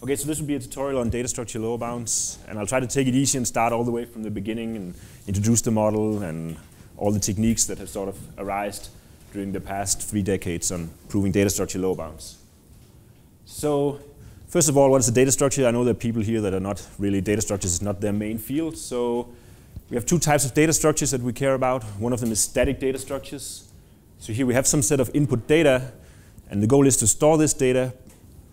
Okay, so this will be a tutorial on data structure lower bounds, and I'll try to take it easy and start all the way from the beginning and introduce the model and all the techniques that have sort of arisen during the past 3 decades on proving data structure lower bounds. So, first of all, what is a data structure? I know there are people here that are not really, data structures is not their main field, so we have 2 types of data structures that we care about. One of them is static data structures. So here we have some set of input data, and the goal is to store this data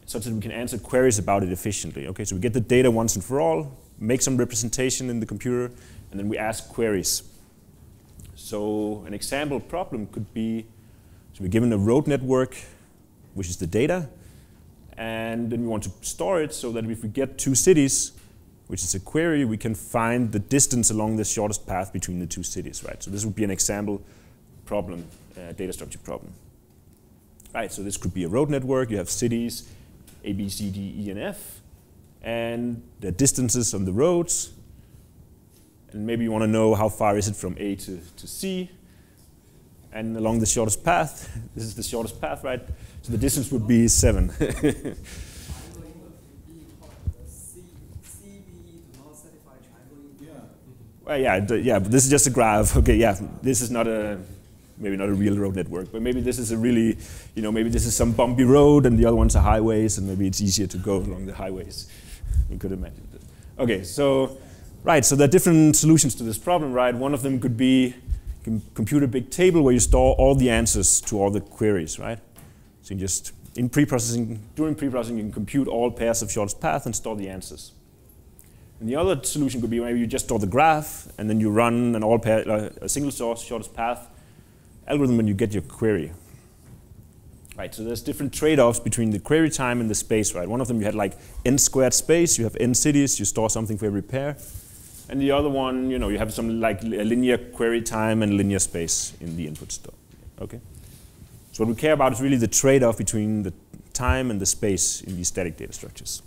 such that we can answer queries about it efficiently. Okay, so we get the data once and for all, make some representation in the computer, and then we ask queries. So an example problem could be, so we're given a road network, which is the data, and then we want to store it so that if we get 2 cities, which is a query, we can find the distance along the shortest path between the 2 cities, right? So this would be an example problem, data structure problem. Right, so this could be a road network, you have cities, A, B, C, D, E, and F, and the distances on the roads, and maybe you want to know how far is it from A to C, and along the shortest path, this is the shortest path, right? So the distance would be 7. Well, yeah, but this is just a graph. Okay, yeah, this is not maybe not a real road network, but maybe this is a really, maybe this is some bumpy road and the other ones are highways, and maybe it's easier to go along the highways. You could imagine that. Okay, so, right, so there are different solutions to this problem, right? One of them could be compute a big table where you store all the answers to all the queries, right? So you just, during pre-processing, you can compute all pairs of shortest path and store the answers. And the other solution could be maybe you just store the graph and then you run an a single source shortest path algorithm when you get your query. Right, so there's different trade-offs between the query time and the space, right? One of them you had like n squared space, you have n cities, you store something for every pair. And the other one, you have some like a linear query time and linear space in the input store. Okay? So what we care about is really the trade-off between the time and the space in these static data structures.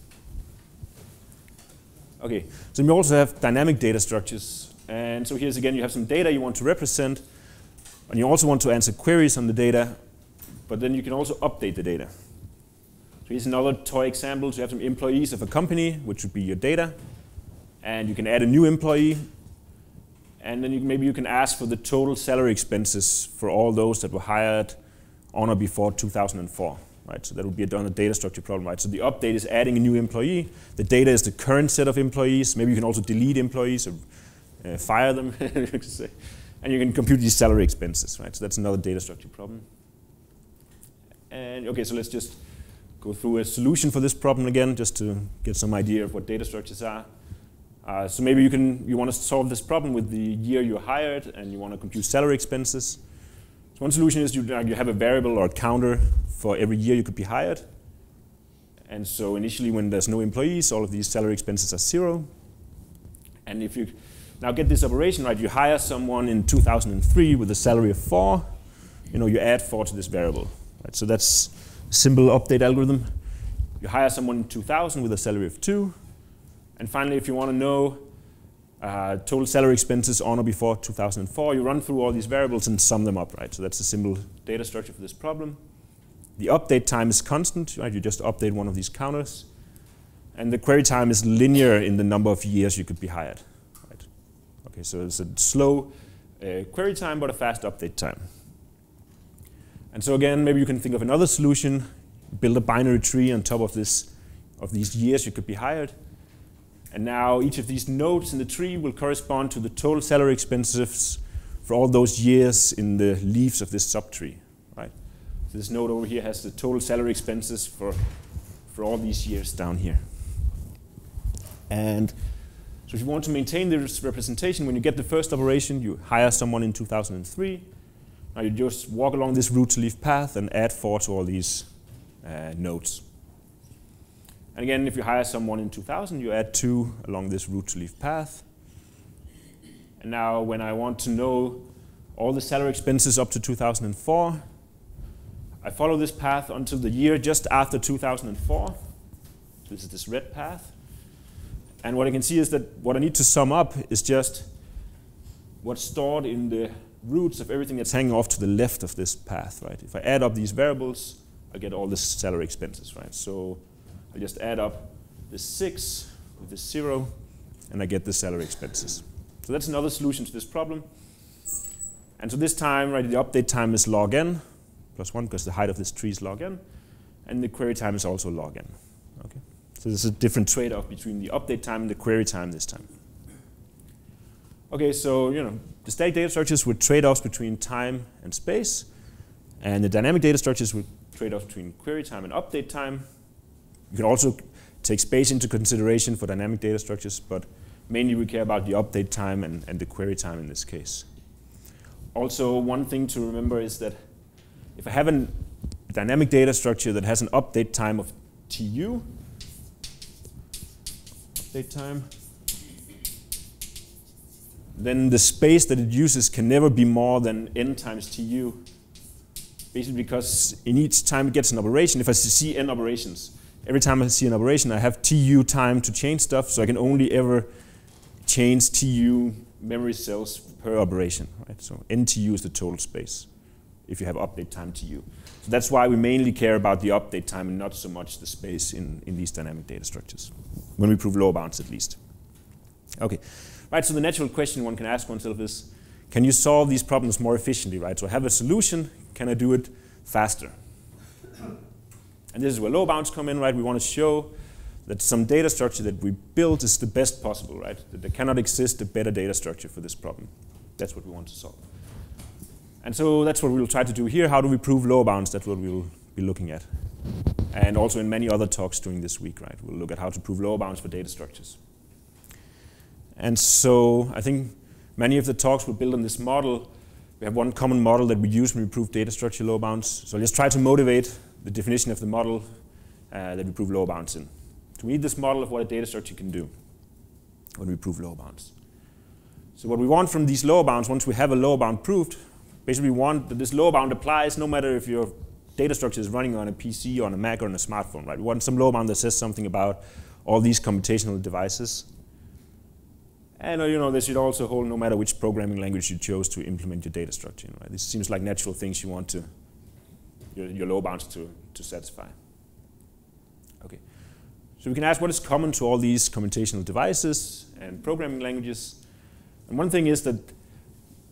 Okay, so we also have dynamic data structures. And so here's again, you have some data you want to represent, and you also want to answer queries on the data, but then you can also update the data. So here's another toy example. So you have some employees of a company, which would be your data, and you can add a new employee, and then maybe you can ask for the total salary expenses for all those that were hired on or before 2004. Right, so that would be a data structure problem, right? So the update is adding a new employee. The data is the current set of employees. Maybe you can also delete employees or fire them, you could say. And you can compute these salary expenses, right? So that's another data structure problem. And okay, so let's just go through a solution for this problem again, just to get some idea of what data structures are. So maybe you want to solve this problem with the year you're hired, and you want to compute salary expenses. So one solution is you have a variable or a counter for every year you could be hired. And so initially when there's no employees, all of these salary expenses are 0. And if you now get this operation, right, you hire someone in 2003 with a salary of 4, you add 4 to this variable. Right? So that's a simple update algorithm. You hire someone in 2000 with a salary of 2. And finally, if you want to know total salary expenses on or before 2004, you run through all these variables and sum them up, right? So that's a simple data structure for this problem. The update time is constant, right? You just update one of these counters. And the query time is linear in the number of years you could be hired, right? Okay, so it's a slow query time, but a fast update time. And so again, maybe you can think of another solution, build a binary tree on top of these years you could be hired. And now each of these nodes in the tree will correspond to the total salary expenses for all those years in the leaves of this subtree, right? So this node over here has the total salary expenses for all these years down here. And so if you want to maintain this representation, when you get the first operation, you hire someone in 2003. Now you just walk along this root to leaf path and add 4 to all these nodes. And again, if you hire someone in 2000, you add 2 along this root to leaf path. And now when I want to know all the salary expenses up to 2004, I follow this path until the year just after 2004. So this is this red path. And what I can see is that what I need to sum up is just what's stored in the roots of everything that's hanging off to the left of this path, right? If I add up these variables, I get all the salary expenses, right? So I just add up this 6 with this 0, and I get the salary expenses. So that's another solution to this problem. And so this time, right, the update time is log n plus 1 because the height of this tree is log n, and the query time is also log n. Okay? So there's a different trade-off between the update time and the query time this time. Okay, so the static data structures with trade-offs between time and space, and the dynamic data structures with trade-offs between query time and update time. You can also take space into consideration for dynamic data structures, but mainly we care about the update time and the query time in this case. Also, one thing to remember is that if I have a dynamic data structure that has an update time of tu, update time, then the space that it uses can never be more than n times tu. Basically because in each time it gets an operation, if I see n operations, every time I see an operation I have tu time to change stuff, so I can only ever change tu memory cells per operation. Right? So ntu is the total space if you have update time tu. So that's why we mainly care about the update time and not so much the space in these dynamic data structures, when we prove lower bounds at least. Okay, right, so the natural question one can ask oneself is, can you solve these problems more efficiently, right? So I have a solution, can I do it faster? And this is where low bounds come in, right? We want to show that some data structure that we built is the best possible, right? That there cannot exist a better data structure for this problem. That's what we want to solve. And so that's what we'll try to do here. How do we prove low bounds? That's what we'll be looking at. And also in many other talks during this week, right? We'll look at how to prove low bounds for data structures. And so I think many of the talks will build on this model. We have one common model that we use when we prove data structure low bounds. So let's try to motivate the definition of the model that we prove low bounds in. So we need this model of what a data structure can do when we prove low bounds. So what we want from these lower bounds, once we have a lower bound proved, basically we want that this lower bound applies no matter if your data structure is running on a PC, or on a Mac, or on a smartphone. Right? We want some lower bound that says something about all these computational devices. And this should also hold no matter which programming language you chose to implement your data structure in. Right? This seems like natural things you want to your low bounds to satisfy. Okay, so we can ask what is common to all these computational devices and programming languages. And one thing is that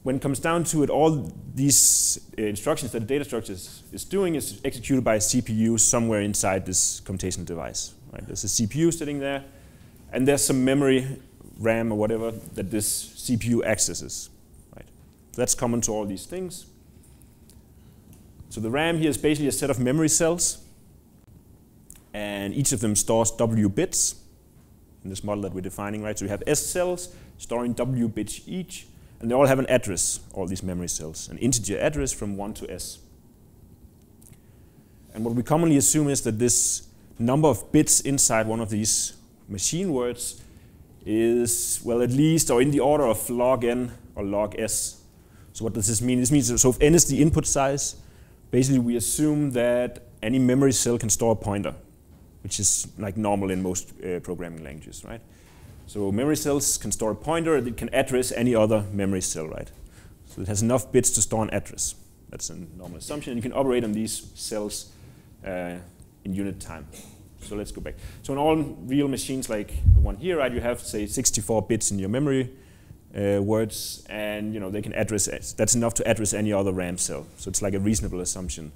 when it comes down to it, all these instructions that the data structure is doing is executed by a CPU somewhere inside this computational device. Right? There's a CPU sitting there, and there's some memory, RAM or whatever, that this CPU accesses. Right? So that's common to all these things. So the RAM here is basically a set of memory cells, and each of them stores W bits in this model that we're defining, right? So we have S cells storing W bits each, and they all have an address, all these memory cells, an integer address from 1 to S. And what we commonly assume is that this number of bits inside one of these machine words is, well, at least, or in the order of log n or log S. So what does this mean? This means, so if n is the input size, basically we assume that any memory cell can store a pointer, which is like normal in most programming languages, right? So memory cells can store a pointer, it can address any other memory cell, right? So it has enough bits to store an address. That's a normal assumption. And you can operate on these cells in unit time. So let's go back. So in all real machines like the one here, right, you have, say, 64 bits in your memory words, and they can address, that's enough to address any other RAM cell. So it's like a reasonable assumption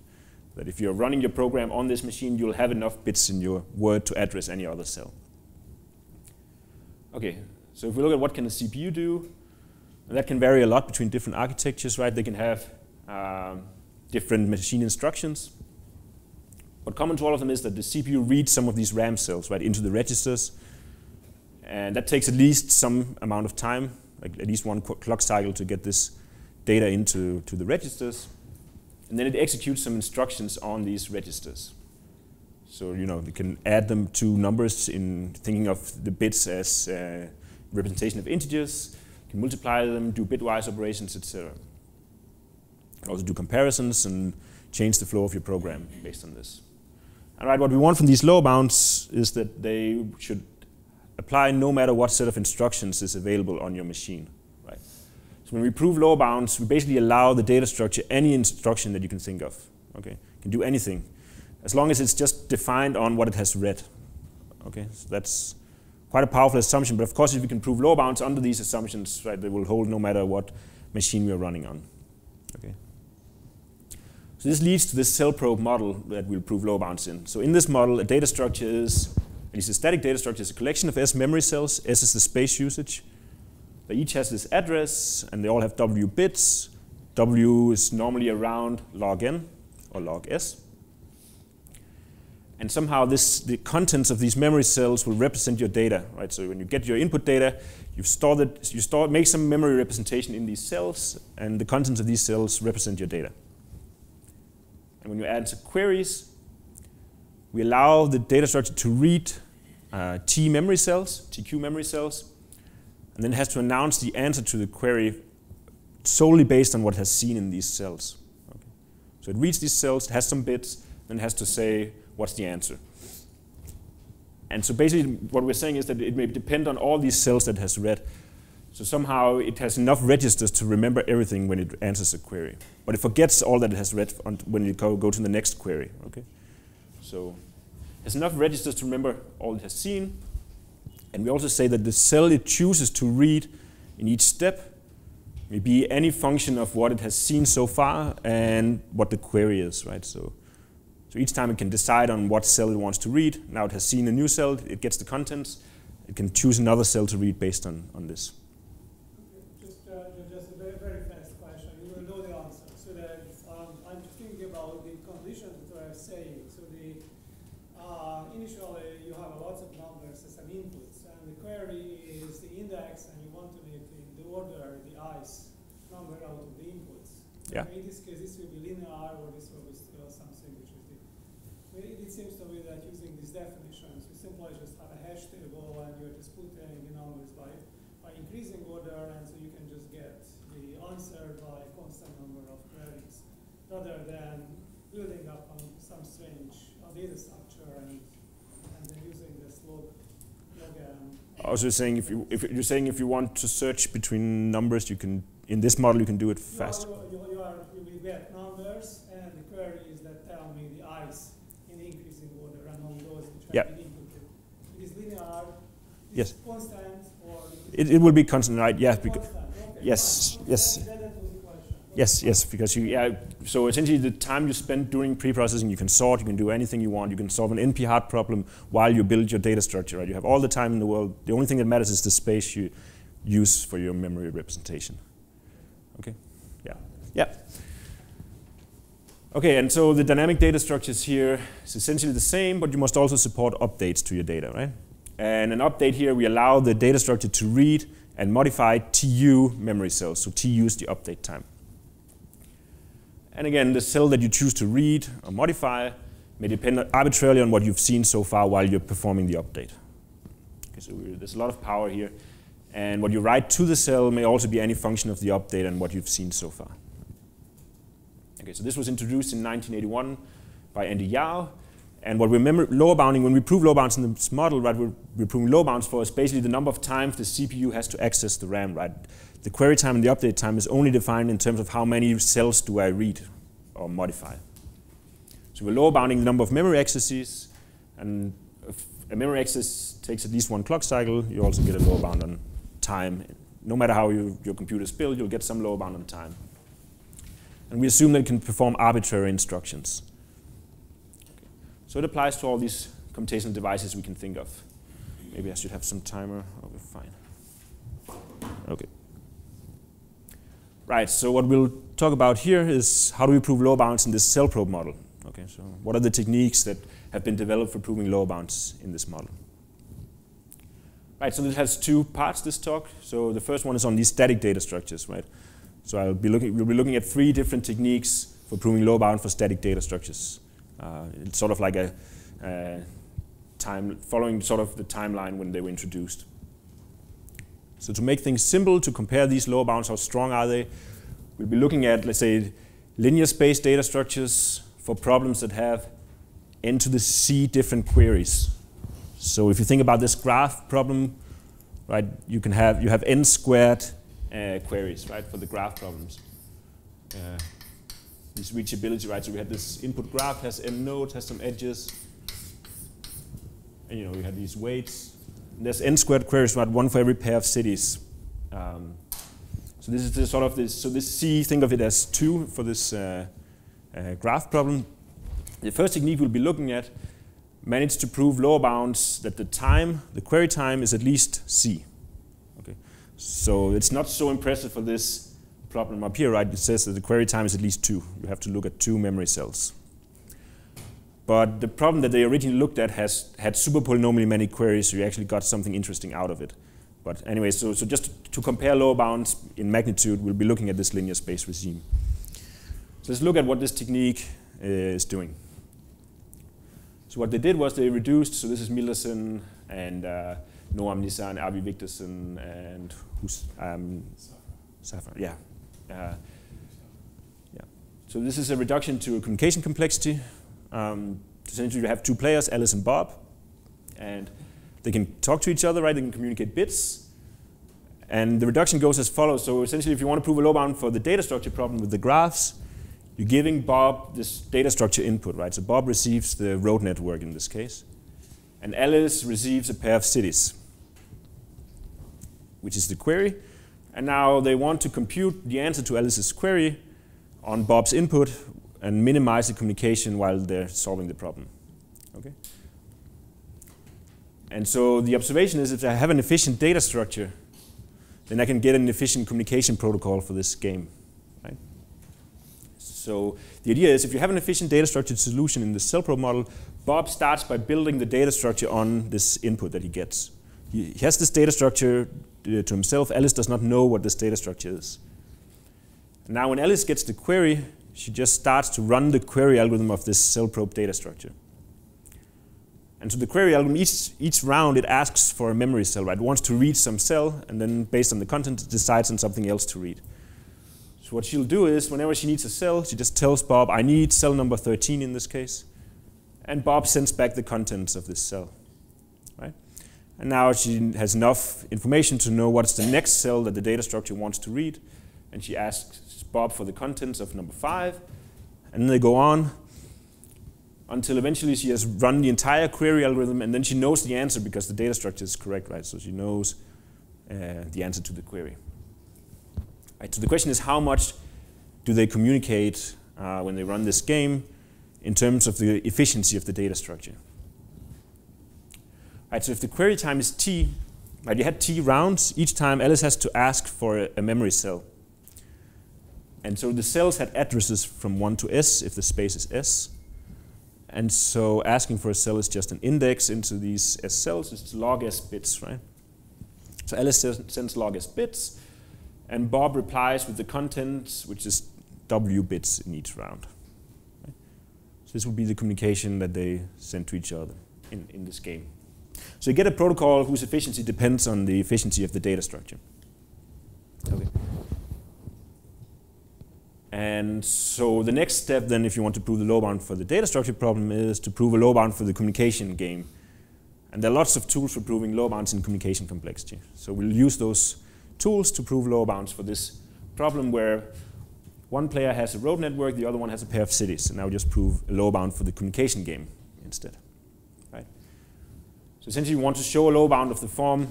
that if you're running your program on this machine, you'll have enough bits in your word to address any other cell. Okay, so if we look at what can a CPU do, that can vary a lot between different architectures, right? They can have different machine instructions. What common to all of them is that the CPU reads some of these RAM cells, right, into the registers, and that takes at least some amount of time, like at least one clock cycle to get this data into the registers, and then it executes some instructions on these registers. So you can add them to numbers in thinking of the bits as representation of integers. You can multiply them, do bitwise operations, etc. You can also do comparisons and change the flow of your program based on this. All right, what we want from these lower bounds is that they should apply no matter what set of instructions is available on your machine. Right? So when we prove lower bounds, we basically allow the data structure any instruction that you can think of. Okay, it can do anything, as long as it's just defined on what it has read. Okay, so that's quite a powerful assumption, but of course if we can prove lower bounds under these assumptions, right, they will hold no matter what machine we are running on. Okay. So this leads to this cell probe model that we'll prove lower bounds in. So in this model, a data structure is, at least a static data structure, is a collection of S memory cells. S is the space usage. They each has this address, and they all have W bits. W is normally around log n or log s. And somehow the contents of these memory cells will represent your data, right? So when you get your input data, make some memory representation in these cells, and the contents of these cells represent your data. And when you answer queries, we allow the data structure to read T memory cells, TQ memory cells, and then it has to announce the answer to the query solely based on what it has seen in these cells. Okay. So it reads these cells, it has some bits, then it has to say what's the answer. And so basically what we're saying is that it may depend on all these cells that it has read. So somehow it has enough registers to remember everything when it answers a query. But it forgets all that it has read when you go to the next query. Okay? So it has enough registers to remember all it has seen. And we also say that the cell it chooses to read in each step may be any function of what it has seen so far and what the query is, right? So each time it can decide on what cell it wants to read. Now it has seen a new cell, it gets the contents. It can choose another cell to read based on this. Okay. Just a very, very fast question. You will know the answer. So that I'm just thinking about the conditions that I was saying. So initially you have lots of numbers as an inputs, and the query is the index, and you want to make the order the ice number out of the inputs. Yeah. In this case, this will be linear, or this will be still something which is the. It seems to me that using these definitions, we simply just have a hash table, and you're just putting the numbers by increasing order, and so you can just get the answer by a constant number of queries, rather than building up on some strange data structure and then using this logn. Also saying if you want to search between numbers, you can in this model you can do it fast. You will get numbers, and the query is that tell me the ice in increasing order among those which have been inputted. It is linear. Is it constant, or it will be constant, right? Yeah. Because, okay. Yes. Fine. Yes. That was the question. Yes. Because so essentially the time you spend during pre-processing, you can sort, you can do anything you want, you can solve an NP-hard problem while you build your data structure, right? You have all the time in the world. The only thing that matters is the space you use for your memory representation. Okay. Yeah. Okay, and so the dynamic data structures here is essentially the same, but you must also support updates to your data, right? And an update here, we allow the data structure to read and modify TU memory cells. So TU is the update time. And again, the cell that you choose to read or modify may depend arbitrarily on what you've seen so far while you're performing the update. Okay, so there's a lot of power here. And what you write to the cell may also be any function of the update and what you've seen so far. Okay, so this was introduced in 1981 by Andy Yao. And what we're lower bounding, when we prove lower bounds in this model, right, we're proving lower bounds for is basically the number of times the CPU has to access the RAM, right? The query time and the update time is only defined in terms of how many cells do I read or modify. So we're lower bounding the number of memory accesses, and if a memory access takes at least one clock cycle, you also get a lower bound on time. No matter how your computer is built, you'll get some lower bound on time. And we assume that it can perform arbitrary instructions. Okay. So it applies to all these computational devices we can think of. Maybe I should have some timer. Okay, fine. Okay. Right, so what we'll talk about here is how do we prove lower bounds in this cell probe model. Okay, so what are the techniques that have been developed for proving lower bounds in this model? Right, so this has two parts, this talk. So the first one is on these static data structures, right? So we'll be looking at 3 different techniques for proving lower bound for static data structures. It's sort of like following sort of the timeline when they were introduced. So to make things simple, to compare these lower bounds, how strong are they, we'll be looking at, let's say, linear space data structures for problems that have n to the c different queries. So if you think about this graph problem, right, you have n squared queries, right, for the graph problems. This reachability, right, so we had this input graph, has n nodes, has some edges. And and you have these weights. There's n squared queries, right? One for every pair of cities. So this is the sort of this. So this C, think of it as 2 for this graph problem. The first technique we'll be looking at managed to prove lower bounds that the query time is at least C. Okay, so it's not so impressive for this problem up here, right? It says that the query time is at least 2. You have to look at 2 memory cells. But the problem that they originally looked at had super polynomially many queries, so you actually got something interesting out of it. But anyway, so just to compare lower bounds in magnitude, we'll be looking at this linear space regime. So let's look at what this technique is doing. So what they did was they reduced, so this is Miltersen and Noam Nissa and Avi Victorsen and who's Safar, yeah. Yeah. So this is a reduction to a communication complexity. Essentially you have 2 players, Alice and Bob, and they can talk to each other, right? They can communicate bits. And the reduction goes as follows. So essentially, if you want to prove a low bound for the data structure problem with the graphs, you're giving Bob this data structure input, right? So Bob receives the road network in this case. And Alice receives a pair of cities, which is the query. And now they want to compute the answer to Alice's query on Bob's input and minimize the communication while they're solving the problem. Okay? And so the observation is if I have an efficient data structure, then I can get an efficient communication protocol for this game. Right? So the idea is if you have an efficient data structured solution in the CellPro model, Bob starts by building the data structure on this input that he gets. He has this data structure to himself. Alice does not know what this data structure is. Now when Alice gets the query, she just starts to run the query algorithm of this CellProbe data structure. And so the query algorithm, each round, it asks for a memory cell, right? It wants to read some cell, and then based on the content, it decides on something else to read. So what she'll do is, whenever she needs a cell, she just tells Bob, I need cell number 13 in this case. And Bob sends back the contents of this cell, right? And now she has enough information to know what's the next cell that the data structure wants to read. And she asks Bob for the contents of number 5. And then they go on until eventually she has run the entire query algorithm, and then she knows the answer because the data structure is correct, right? So she knows the answer to the query. Right, so the question is, how much do they communicate when they run this game in terms of the efficiency of the data structure? Right, so if the query time is t, right, you had t rounds, each time Alice has to ask for a memory cell. And so the cells had addresses from 1 to s if the space is s. And so asking for a cell is just an index into these S cells. It's log S bits, right? So Alice sends log S bits, and Bob replies with the contents, which is W bits in each round. Right? So this would be the communication that they send to each other in this game. So you get a protocol whose efficiency depends on the efficiency of the data structure. Okay. And so the next step then, if you want to prove the low bound for the data structure problem, is to prove a low bound for the communication game. And there are lots of tools for proving low bounds in communication complexity. So we'll use those tools to prove low bounds for this problem where one player has a road network, the other one has a pair of cities. And now we just prove a low bound for the communication game instead. Right? So essentially we want to show a low bound of the form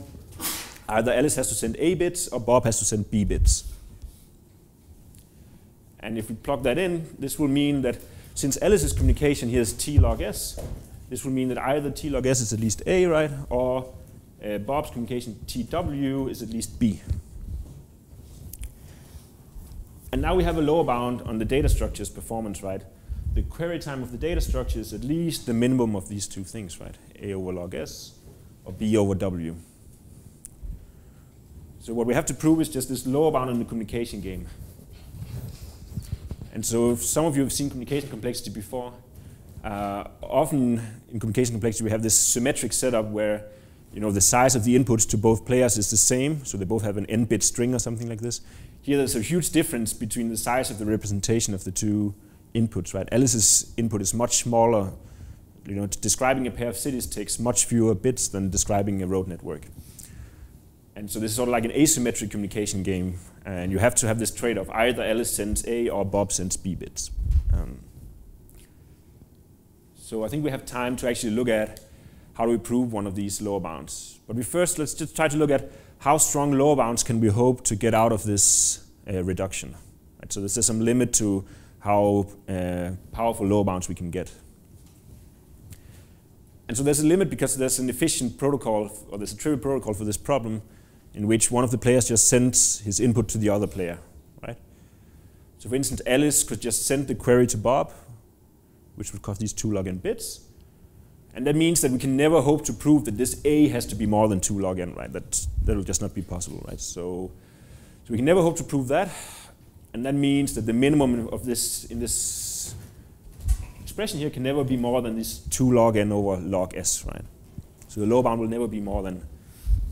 either Alice has to send A bits or Bob has to send B bits. And if we plug that in, this will mean that since Alice's communication here is T log S, this will mean that either T log S is at least A, right? Or Bob's communication TW is at least B. And now we have a lower bound on the data structure's performance, right? The query time of the data structure is at least the minimum of these two things, right? A over log S or B over W. So what we have to prove is just this lower bound in the communication game. And so if some of you have seen communication complexity before, often in communication complexity we have this symmetric setup where the size of the inputs to both players is the same, so they both have an n-bit string or something like this. Here there's a huge difference between the size of the representation of the two inputs, right? Alice's input is much smaller. Describing a pair of cities takes much fewer bits than describing a road network. And so this is sort of like an asymmetric communication game, and you have to have this trade-off. Either Alice sends A or Bob sends B bits. So I think we have time to actually look at how do we prove one of these lower bounds. But let's just try to look at how strong lower bounds can we hope to get out of this reduction. Right? So there's some limit to how powerful lower bounds we can get. And so there's a limit because there's an efficient protocol, or there's a trivial protocol for this problem in which one of the players just sends his input to the other player. Right? So for instance, Alice could just send the query to Bob, which would cost these 2 log n bits. And that means that we can never hope to prove that this A has to be more than 2 log n, right? That will just not be possible, right? So we can never hope to prove that. And that means that the minimum of this in this expression here can never be more than this 2 log n over log s, right? So the lower bound will never be more than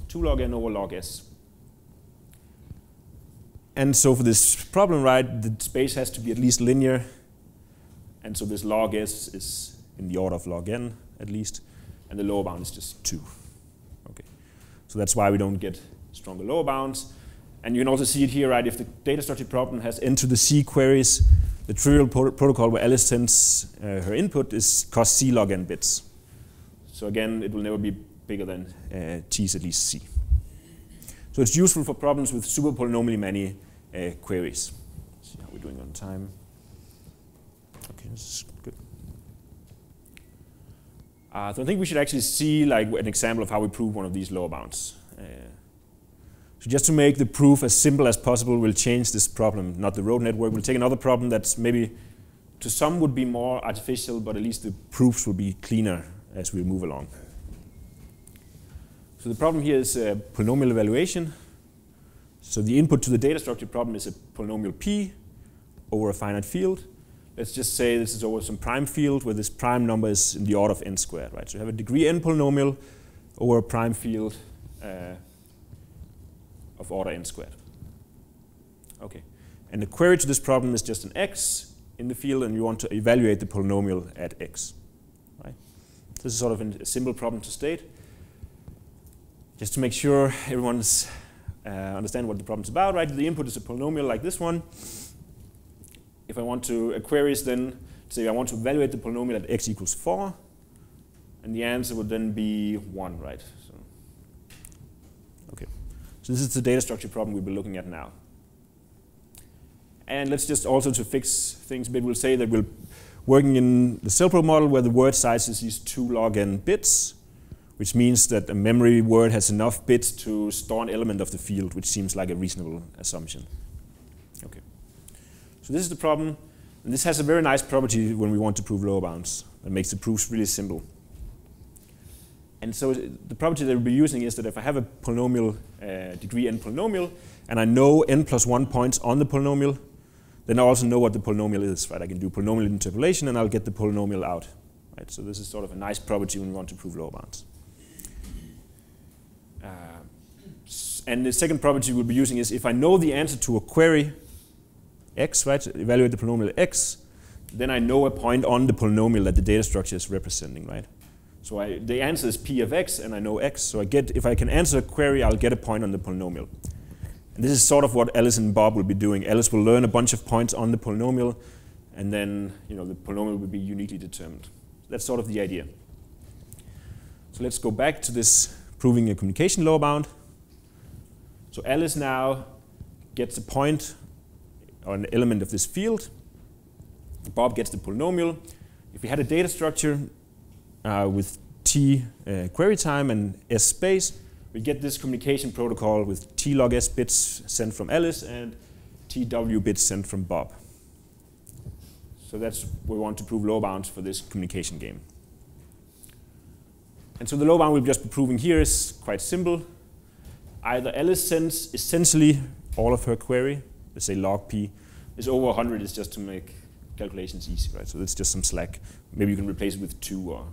2 log n over log s. And so for this problem, right, the space has to be at least linear. And so this log s is in the order of log n, at least. And the lower bound is just 2. Okay. So that's why we don't get stronger lower bounds. And you can also see it here, right? If the data structure problem has n to the c queries, the trivial protocol where Alice sends her input costs c log n bits. So again, it will never be bigger than t is at least c. So it's useful for problems with super polynomially many queries. Let's see how we're doing on time. Okay, this is good. So I think we should actually see like an example of how we prove one of these lower bounds. So just to make the proof as simple as possible, we'll change this problem, not the road network. We'll take another problem that's maybe to some would be more artificial, but at least the proofs will be cleaner as we move along. So the problem here is polynomial evaluation. So the input to the data structure problem is a polynomial p over a finite field. Let's just say this is over some prime field where this prime number is in the order of n squared, right? So you have a degree n polynomial over a prime field of order n squared. Okay, and the query to this problem is just an x in the field, and you want to evaluate the polynomial at x, right? This is sort of a simple problem to state. Just to make sure everyone's understand what the problem's about, right? The input is a polynomial like this one. If I want to query is then say I want to evaluate the polynomial at x equals 4, and the answer would then be 1, right? So, okay. So this is the data structure problem we'll be looking at now. And let's just also to fix things a bit, we'll say that we're working in the CellPro model where the word size is these 2 log n bits, which means that a memory word has enough bits to store an element of the field, which seems like a reasonable assumption. Okay. So this is the problem, and this has a very nice property when we want to prove lower bounds. That makes the proofs really simple. And so the property that we'll be using is that if I have a polynomial, degree n polynomial, and I know n plus 1 points on the polynomial, then I also know what the polynomial is, right? I can do polynomial interpolation and I'll get the polynomial out, right? So this is sort of a nice property when we want to prove lower bounds. And the second property we'll be using is if I know the answer to a query, x, right? Evaluate the polynomial x, then I know a point on the polynomial that the data structure is representing, right? So the answer is p of x, and I know x. So if I can answer a query, I'll get a point on the polynomial. And this is sort of what Alice and Bob will be doing. Alice will learn a bunch of points on the polynomial, and then the polynomial will be uniquely determined. That's sort of the idea. So let's go back to this proving a communication lower bound. So Alice now gets a point or an element of this field. Bob gets the polynomial. If we had a data structure with t query time and s space, we get this communication protocol with t log s bits sent from Alice and tw bits sent from Bob. So that's what we want to prove lower bounds for this communication game. And so the lower bound we'll just be proving here is quite simple. Either Alice sends essentially all of her query, let's say log p, is over 100 is just to make calculations easy, right? So it's just some slack. Maybe you can replace it with 2 or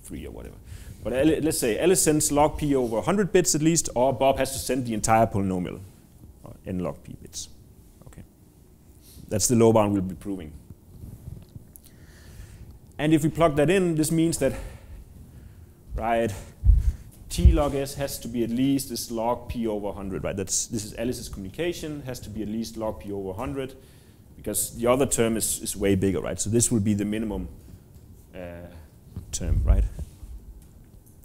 3 or whatever. But let's say Alice sends log p over 100 bits at least, or Bob has to send the entire polynomial, or n log p bits. Okay, that's the lower bound we'll be proving. And if we plug that in, this means that, right, t log s has to be at least this log p over 100, right? This is Alice's communication, has to be at least log p over 100, because the other term is way bigger, right? So this will be the minimum term, right?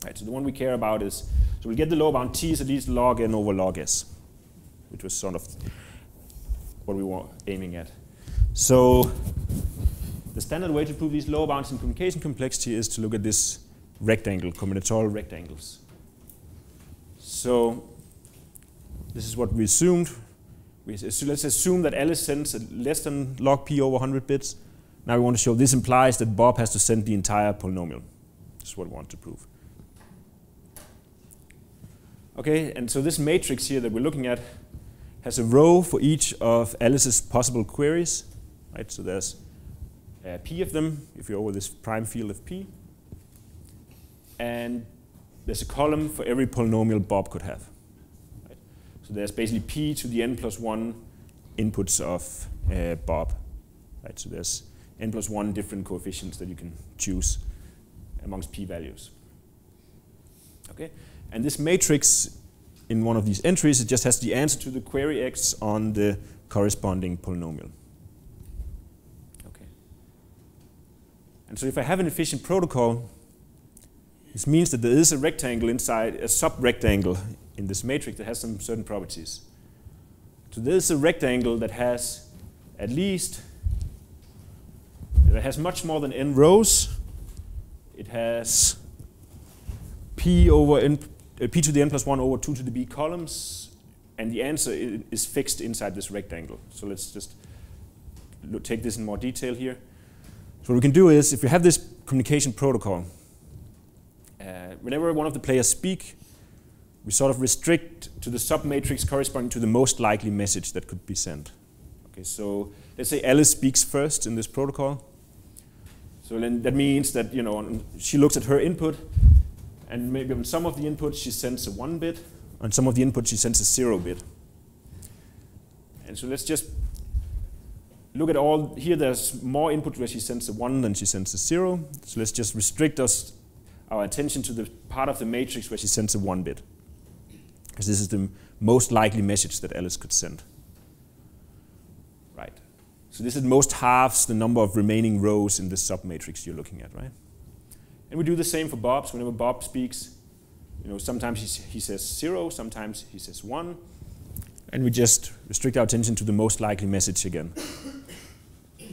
Right, so the one we care about is, so we get the lower bound t is at least log n over log s, which was sort of what we were aiming at. So the standard way to prove these lower bounds in communication complexity is to look at this rectangle, combinatorial rectangles. So this is what we assumed. So let's assume that Alice sends less than log p over 100 bits. Now we want to show this implies that Bob has to send the entire polynomial. This is what we want to prove. Okay, and so this matrix here that we're looking at has a row for each of Alice's possible queries. Right, so there's p of them if you're over this prime field of p. And there's a column for every polynomial Bob could have. Right? So there's basically p to the n plus 1 inputs of Bob. Right? So there's n plus 1 different coefficients that you can choose amongst p values. Okay? And this matrix in one of these entries, it just has the answer to the query x on the corresponding polynomial. Okay. And so if I have an efficient protocol, this means that there is a rectangle inside, a sub-rectangle in this matrix that has some certain properties. So there is a rectangle that has at least, that has much more than n rows. It has p over n, p to the n plus 1 over 2 to the b columns, and the answer is fixed inside this rectangle. So let's just take this in more detail here. So what we can do is, if we have this communication protocol, whenever one of the players speak, we sort of restrict to the submatrix corresponding to the most likely message that could be sent. Okay, so let's say Alice speaks first in this protocol. So then that means that, you know, she looks at her input, and maybe on some of the inputs she sends a 1 bit, on some of the inputs she sends a 0 bit. And so let's just look at all, here there's more input where she sends a 1 than she sends a 0. So let's just restrict our attention to the part of the matrix where she sends a 1 bit. Because this is the most likely message that Alice could send. Right. So this at most halves the number of remaining rows in this submatrix you're looking at, right? And we do the same for Bob. So whenever Bob speaks, you know, sometimes he says 0, sometimes he says 1, and we just restrict our attention to the most likely message again.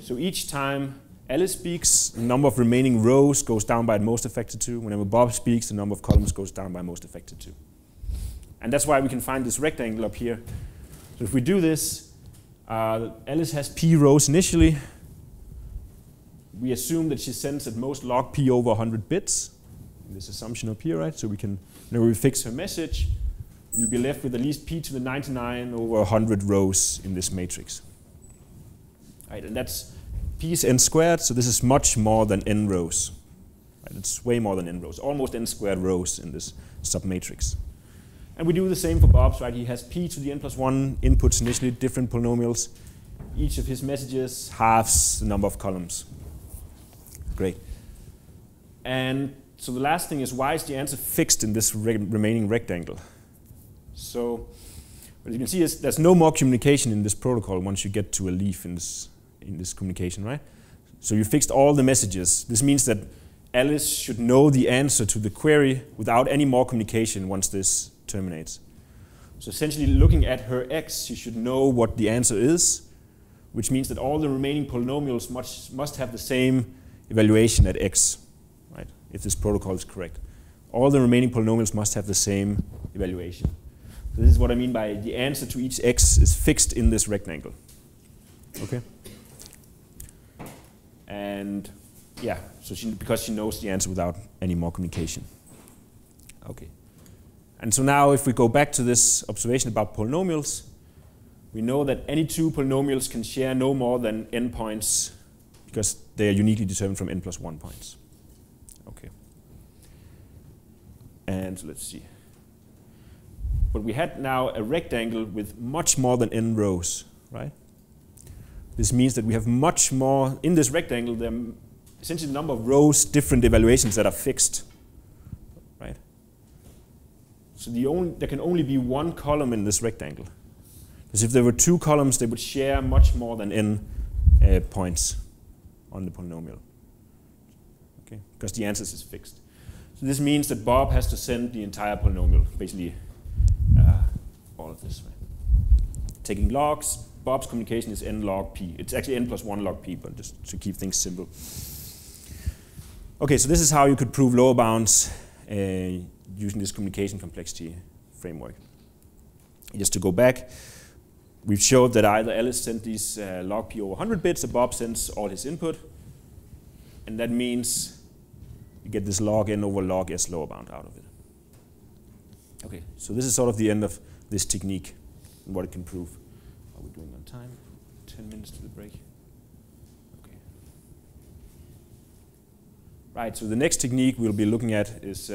So each time Alice speaks, the number of remaining rows goes down by most affected to. Whenever Bob speaks, the number of columns goes down by most affected to. And that's why we can find this rectangle up here. So if we do this, Alice has p rows initially. We assume that she sends at most log p over 100 bits. This assumption up here, right? So we can, whenever we fix her message, we'll be left with at least p to the 99 over 100 rows in this matrix. Right, and that's p is n squared, so this is much more than n rows. Right, it's way more than n rows, almost n squared rows in this submatrix. And we do the same for Bob's, right? He has p to the n plus 1 inputs initially, different polynomials. Each of his messages halves the number of columns. Great. And so the last thing is, why is the answer fixed in this remaining rectangle? So what you can see is there's no more communication in this protocol once you get to a leaf in this communication, right? So you fixed all the messages. This means that Alice should know the answer to the query without any more communication once this terminates. So essentially, looking at her x, she should know what the answer is, which means that all the remaining polynomials must have the same evaluation at x, right? If this protocol is correct. All the remaining polynomials must have the same evaluation. So this is what I mean by the answer to each x is fixed in this rectangle. Okay? And yeah, so because she knows the answer without any more communication. Okay. And so now if we go back to this observation about polynomials, we know that any two polynomials can share no more than n points because they are uniquely determined from n plus 1 points. Okay. And so let's see. But we had now a rectangle with much more than n rows, right? This means that we have much more, in this rectangle, there are essentially the number of rows, different evaluations that are fixed, right? So there can only be one column in this rectangle. Because if there were two columns, they would share much more than n points on the polynomial. Okay? Because the answer is fixed. So this means that Bob has to send the entire polynomial, basically all of this. Right? Taking logs, Bob's communication is n log p. It's actually n plus 1 log p, but just to keep things simple. Okay, so this is how you could prove lower bounds using this communication complexity framework. Just to go back, we've showed that either Alice sent these log p over 100 bits, or Bob sends all his input, and that means you get this log n over log s lower bound out of it. Okay, so this is sort of the end of this technique and what it can prove. Are we doing on time? 10 minutes to the break. Okay. Right, so the next technique we'll be looking at is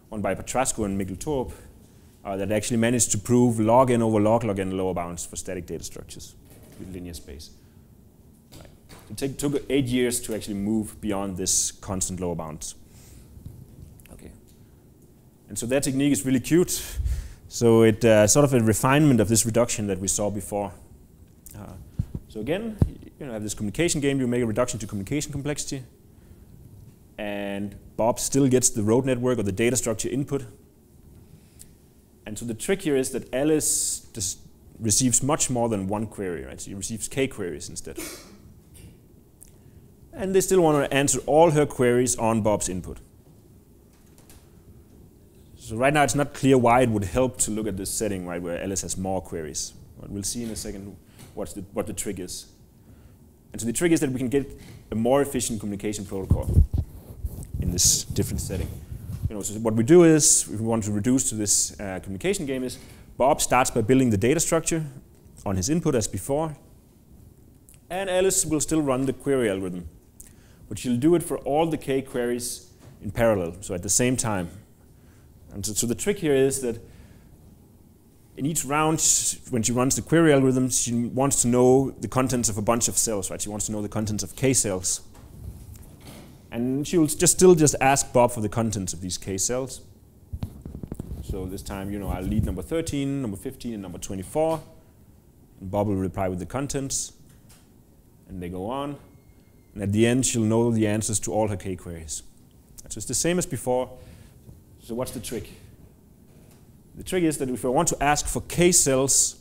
one by Patrascu and Thorup that actually managed to prove log n over log log n lower bounds for static data structures with linear space. Right. It took 8 years to actually move beyond this constant lower bounds. Okay. And so that technique is really cute. So it's sort of a refinement of this reduction that we saw before. So again, you have this communication game, you make a reduction to communication complexity, and Bob still gets the road network or the data structure input. And so the trick here is that Alice just receives much more than one query, right? So she receives k queries instead. And they still want to answer all her queries on Bob's input. So right now it's not clear why it would help to look at this setting, right, where Alice has more queries. But we'll see in a second what the trick is. And so the trick is that we can get a more efficient communication protocol in this different setting. So what we do is, if we want to reduce to this communication game, is Bob starts by building the data structure on his input as before, and Alice will still run the query algorithm. But she'll do it for all the k queries in parallel, so at the same time. And so the trick here is that in each round, when she runs the query algorithm, she wants to know the contents of a bunch of cells, right? She wants to know the contents of k cells. And she will still just ask Bob for the contents of these k cells. So this time, I'll lead number 13, number 15, and number 24. And Bob will reply with the contents. And they go on. And at the end, she'll know the answers to all her k queries. So it's the same as before. So what's the trick? The trick is that if I want to ask for k cells,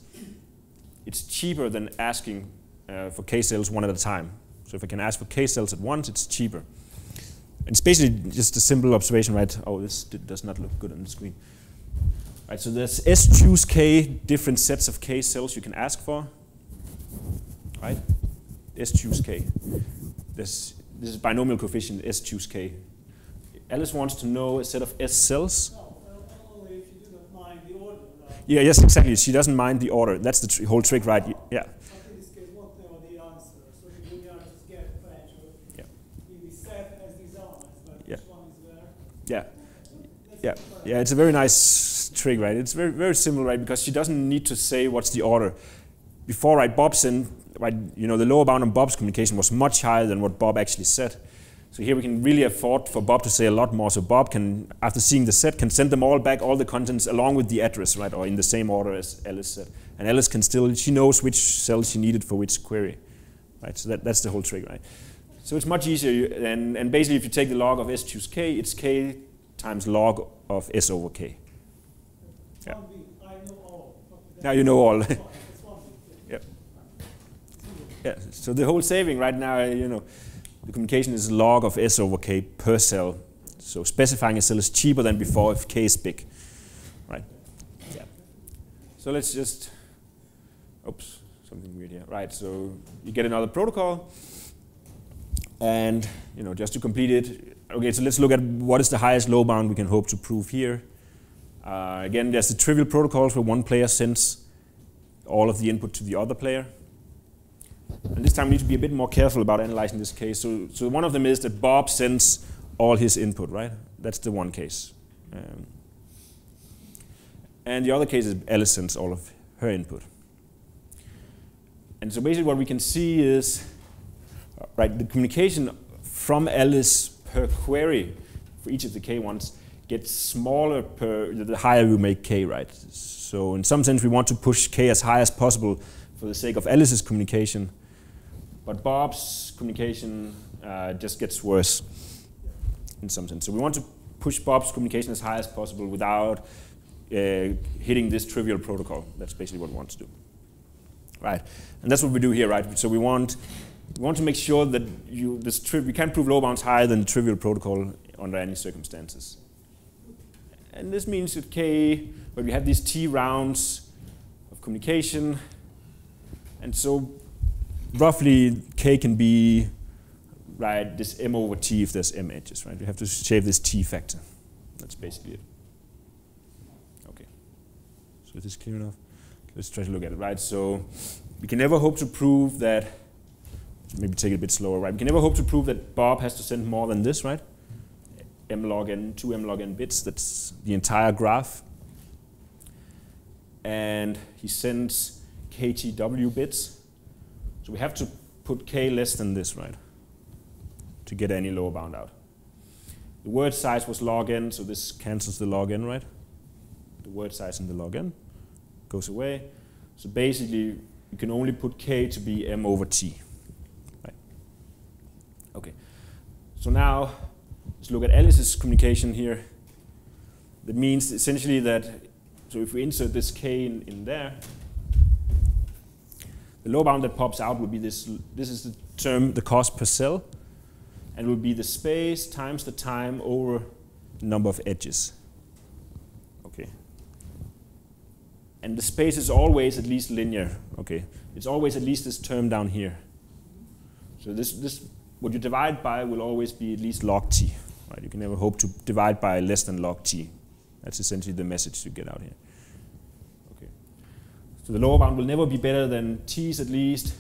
it's cheaper than asking for k cells one at a time. So if I can ask for k cells at once, it's cheaper. And it's basically just a simple observation, right? Oh, this does not look good on the screen. Right, so there's S choose k different sets of k cells you can ask for. Right? S choose k. This is binomial coefficient S choose k. Alice wants to know a set of S cells. Only if you do not mind the order. Yeah, yes, exactly. She doesn't mind the order. That's the whole trick, right? Yeah. But in this case, won't know the answer. So you just get the set as these elements, but which one is where? Yeah. Yeah, it's a very nice trick, right? It's very, very simple, right? Because she doesn't need to say what's the order. Before, right, Bob sent, right, the lower bound on Bob's communication was much higher than what Bob actually said. So here we can really afford for Bob to say a lot more. So Bob can, after seeing the set, can send them all back, all the contents, along with the address, right, or in the same order as Alice said. And Alice can still, she knows which cell she needed for which query, right? So that's the whole trick, right? So it's much easier, and basically if you take the log of S choose k, it's k times log of S over k. Yeah. I know all. Now you know all. It's Yeah. Yeah. So the whole saving right now, the communication is log of S over k per cell. So specifying a cell is cheaper than before if k is big, right? Yeah. So let's just, oops, something weird here. Right. So you get another protocol, and just to complete it. Okay. So let's look at what is the highest low bound we can hope to prove here. Again, there's the trivial protocols where one player sends all of the input to the other player. And this time we need to be a bit more careful about analyzing this case. So one of them is that Bob sends all his input, right? That's the one case. And the other case is Alice sends all of her input. And so basically what we can see is, right, the communication from Alice per query for each of the k ones gets smaller the higher you make k, right? So in some sense we want to push k as high as possible for the sake of Alice's communication. But Bob's communication just gets worse in some sense. So we want to push Bob's communication as high as possible without hitting this trivial protocol. That's basically what we want to do. Right, and that's what we do here, right? So we want to make sure that we can't prove low bounds higher than the trivial protocol under any circumstances. And this means that K, where we have these T rounds of communication, and so roughly K can be, right, this M over T if there's M edges, right? We have to shave this T factor. That's basically it. Okay, so is this clear enough? Let's try to look at it, right? So we can never hope to prove that, maybe take it a bit slower, right? We can never hope to prove that Bob has to send more than this, right? M log n, 2 M log n bits, that's the entire graph. And he sends KTW bits. So we have to put K less than this, right? To get any lower bound out. The word size was log n, so this cancels the log n, right? The word size in the log n goes away. So basically, you can only put K to be M over T. Right? Okay. So now, let's look at Alice's communication here. That means essentially that, so if we insert this K in there, the low bound that pops out will be this is the term, the cost per cell, and will be the space times the time over the number of edges. Okay. And the space is always at least linear. Okay. It's always at least this term down here. So this what you divide by will always be at least log t. Right? You can never hope to divide by less than log t. That's essentially the message you get out here. Okay. So the lower bound will never be better than t is at least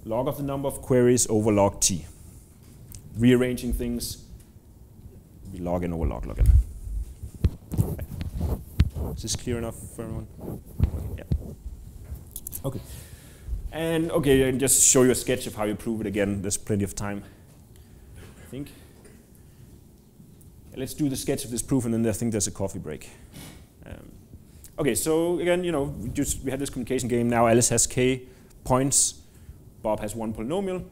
log of the number of queries over log t. Rearranging things will be log n over log n. Right. Is this clear enough for everyone? Yeah. Okay. And okay, and just show you a sketch of how you prove it again. There's plenty of time, I think. Let's do the sketch of this proof, and then I think there's a coffee break. Okay, so again, you know, we had this communication game. Now Alice has k points. Bob has one polynomial.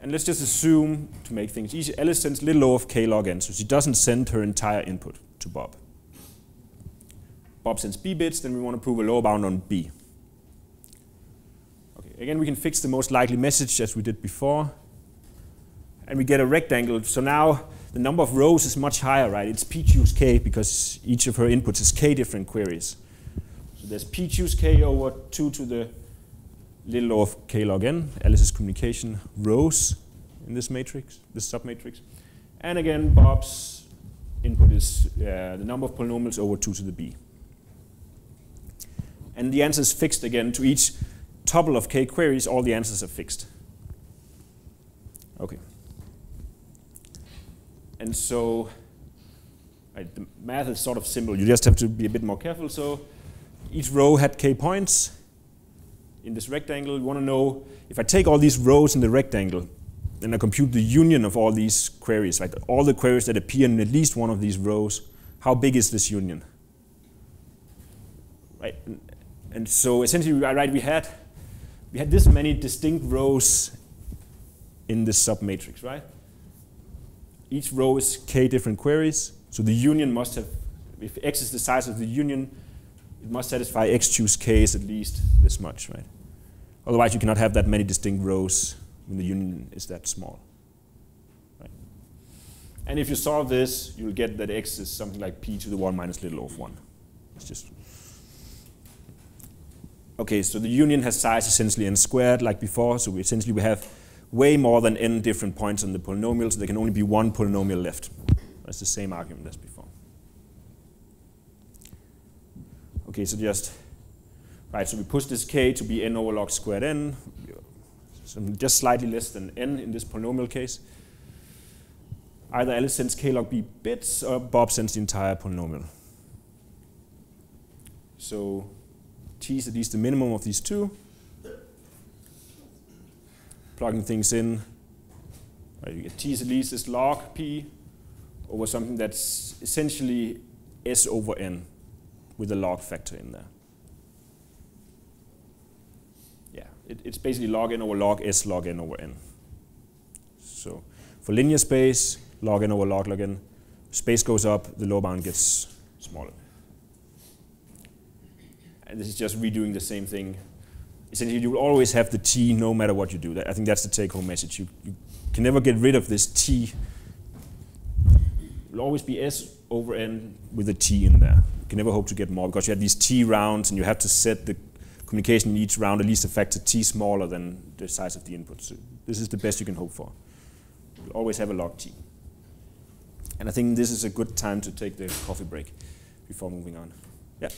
And let's just assume, to make things easy, Alice sends little o of k log n, so she doesn't send her entire input to Bob. Bob sends b bits, then we want to prove a lower bound on b. Okay, again, we can fix the most likely message as we did before. And we get a rectangle. So now the number of rows is much higher, right? It's p choose k because each of her inputs is k different queries. So there's p choose k over 2 to the little o of k log n, Alice's communication rows in this matrix, this submatrix. And again, Bob's input is the number of polynomials over 2 to the b. And the answer is fixed again. To each tuple of k queries, all the answers are fixed. Okay. And so right, the math is sort of simple. You just have to be a bit more careful. So each row had k points. In this rectangle, you want to know, if I take all these rows in the rectangle, and I compute the union of all these queries, right? All the queries that appear in at least one of these rows, how big is this union? Right? And so essentially, right, we had this many distinct rows in this submatrix, right? Each row is k different queries, so the union must have, if x is the size of the union, it must satisfy x choose k is at least this much, right? Otherwise, you cannot have that many distinct rows when the union is that small. Right? And if you solve this, you'll get that x is something like p to the 1 minus little o of 1. It's just okay. So the union has size essentially n squared, like before. So we have way more than n different points on the polynomial, so there can only be one polynomial left. That's the same argument as before. Okay, so so we push this k to be n over log squared n, so just slightly less than n in this polynomial case. Either Alice sends k log b bits, or Bob sends the entire polynomial. So t is at least the minimum of these two. Plugging things in, right, you get t is at least this log p over something that's essentially s over n with a log factor in there. Yeah, it's basically log n over log s log n over n. So for linear space, log n over log n. space goes up, the lower bound gets smaller. And this is just redoing the same thing. Essentially, you will always have the t no matter what you do. I think that's the take-home message. You can never get rid of this t. It will always be s over n with a t in there. You can never hope to get more because you have these t rounds and you have to set the communication in each round at least a factor t smaller than the size of the input. So this is the best you can hope for. You always have a log t. And I think this is a good time to take the coffee break before moving on. Yeah.